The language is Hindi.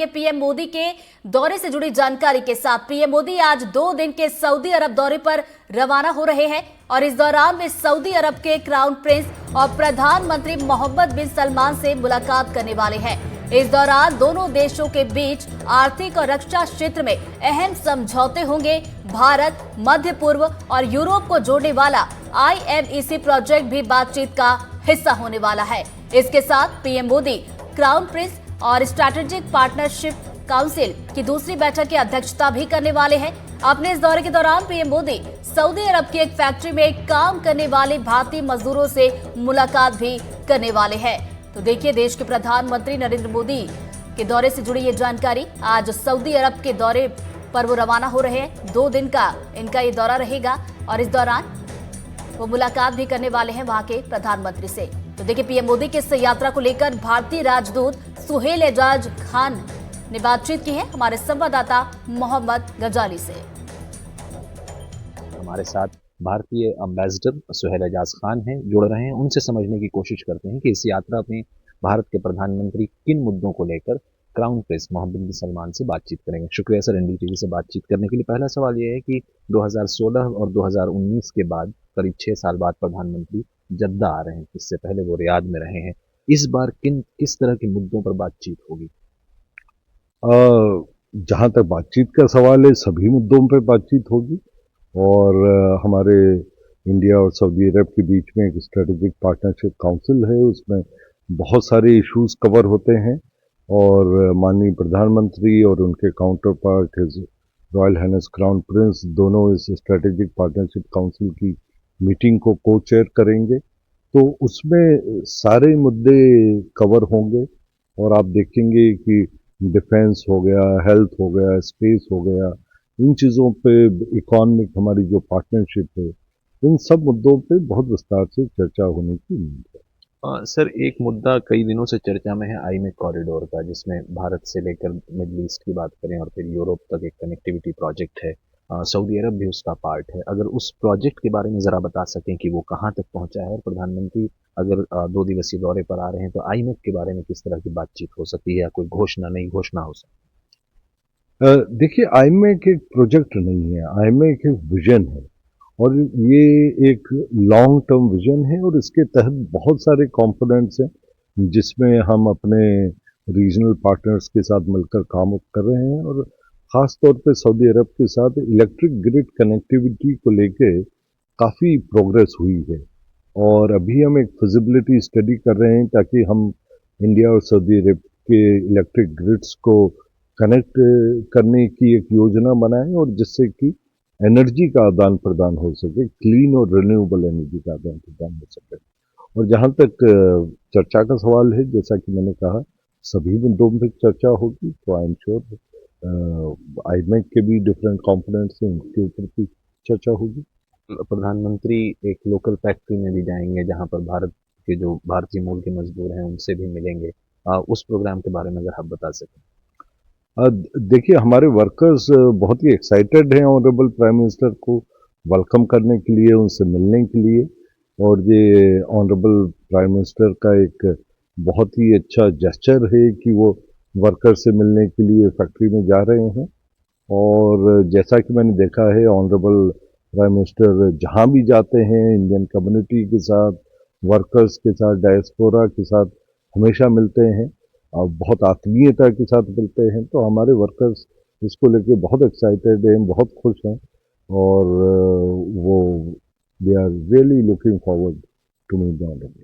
के पीएम मोदी के दौरे से जुड़ी जानकारी के साथ पीएम मोदी आज 2 दिन के सऊदी अरब दौरे पर रवाना हो रहे हैं और इस दौरान वे सऊदी अरब के क्राउन प्रिंस और प्रधानमंत्री मोहम्मद बिन सलमान से मुलाकात करने वाले हैं। इस दौरान दोनों देशों के बीच आर्थिक और रक्षा क्षेत्र में अहम समझौते होंगे। भारत, मध्य पूर्व और यूरोप को जोड़ने वाला IMEC प्रोजेक्ट भी बातचीत का हिस्सा होने वाला है। इसके साथ पीएम मोदी क्राउन प्रिंस और स्ट्रैटेजिक पार्टनरशिप काउंसिल की दूसरी बैठक की अध्यक्षता भी करने वाले हैं। अपने इस दौरे के दौरान पीएम मोदी सऊदी अरब की एक फैक्ट्री में काम करने वाले भारतीय मजदूरों से मुलाकात भी करने वाले हैं। तो देखिए, देश के प्रधानमंत्री नरेंद्र मोदी के दौरे से जुड़ी ये जानकारी। आज सऊदी अरब के दौरे पर वो रवाना हो रहे हैं। 2 दिन का इनका ये दौरा रहेगा और इस दौरान वो मुलाकात भी करने वाले हैं वहां के प्रधानमंत्री से। तो देखिए, पीएम मोदी की इस यात्रा को लेकर भारतीय राजदूत सुहेल एजाज खान ने बातचीत की है हमारे संवाददाता मोहम्मद गजाली से। हमारे साथ भारतीय एम्बेसडर सुहेल एजाज खान हैं, जुड़ रहे हैं। उनसे समझने की कोशिश करते हैं कि इस यात्रा में भारत के प्रधानमंत्री किन मुद्दों को लेकर क्राउन प्रिंस मोहम्मद बिन सलमान से बातचीत करेंगे। शुक्रिया सर, NDTV से बातचीत करने के लिए। पहला सवाल यह है कि 2016 और 2019 के बाद करीब 6 साल बाद प्रधानमंत्री जद्दा आ रहे हैं। इससे पहले वो रियाद में रहे हैं। इस बार किस तरह के मुद्दों पर बातचीत होगी? जहाँ तक बातचीत का सवाल है, सभी मुद्दों पर बातचीत होगी और हमारे इंडिया और सऊदी अरब के बीच में एक स्ट्रेटेजिक पार्टनरशिप काउंसिल है, उसमें बहुत सारे इश्यूज कवर होते हैं और माननीय प्रधानमंत्री और उनके counterpart royal highness crown prince दोनों इस स्ट्रेटेजिक पार्टनरशिप काउंसिल की मीटिंग को को चेयर करेंगे। तो उसमें सारे मुद्दे कवर होंगे और आप देखेंगे कि डिफेंस हो गया, हेल्थ हो गया, स्पेस हो गया, इन चीज़ों पे, इकोनॉमिक हमारी जो पार्टनरशिप है, इन सब मुद्दों पे बहुत विस्तार से चर्चा होने की उम्मीद है। सर, एक मुद्दा कई दिनों से चर्चा में है IMEC कॉरिडोर का, जिसमें भारत से लेकर मिडल ईस्ट की बात करें और फिर यूरोप तक एक कनेक्टिविटी प्रोजेक्ट है। सऊदी अरब भी उसका पार्ट है। अगर उस प्रोजेक्ट के बारे में ज़रा बता सकें कि वो कहाँ तक पहुँचा है और प्रधानमंत्री अगर 2 दिवसीय दौरे पर आ रहे हैं तो IMEC के बारे में किस तरह की बातचीत हो सकती है या कोई घोषणा, नई घोषणा हो सकती है? देखिए, IMEC एक प्रोजेक्ट नहीं है, IMEC एक विजन है और ये एक लॉन्ग टर्म विजन है और इसके तहत बहुत सारे कंपोनेंट्स हैं जिसमें हम अपने रीजनल पार्टनर्स के साथ मिलकर काम कर रहे हैं और ख़ास तौर पे सऊदी अरब के साथ इलेक्ट्रिक ग्रिड कनेक्टिविटी को लेके काफ़ी प्रोग्रेस हुई है और अभी हम एक फिजिबिलिटी स्टडी कर रहे हैं ताकि हम इंडिया और सऊदी अरब के इलेक्ट्रिक ग्रिड्स को कनेक्ट करने की एक योजना बनाएं और जिससे कि एनर्जी का आदान प्रदान हो सके, क्लीन और रिन्यूएबल एनर्जी का आदान प्रदान हो सके। और जहाँ तक चर्चा का सवाल है, जैसा कि मैंने कहा, सभी मुद्दों पर चर्चा होगी। तो आई एम श्योर IMEC के भी डिफरेंट कंपोनेंट्स हैं, उनके ऊपर भी चर्चा होगी। प्रधानमंत्री एक लोकल फैक्ट्री में भी जाएंगे जहाँ पर भारत के जो भारतीय मूल के मजदूर हैं उनसे भी मिलेंगे। उस प्रोग्राम के बारे में अगर आप बता सकें। देखिए, हमारे वर्कर्स बहुत ही एक्साइटेड हैं ऑनरेबल प्राइम मिनिस्टर को वेलकम करने के लिए, उनसे मिलने के लिए। और ये ऑनरेबल प्राइम मिनिस्टर का एक बहुत ही अच्छा जेस्चर है कि वो वर्कर से मिलने के लिए फैक्ट्री में जा रहे हैं। और जैसा कि मैंने देखा है, ऑनरेबल प्राइम मिनिस्टर जहाँ भी जाते हैं इंडियन कम्युनिटी के साथ, वर्कर्स के साथ, डायस्पोरा के साथ हमेशा मिलते हैं और बहुत आत्मीयता के साथ मिलते हैं। तो हमारे वर्कर्स इसको लेके बहुत एक्साइटेड हैं, बहुत खुश हैं और वो they are really looking forward to meet the honourable.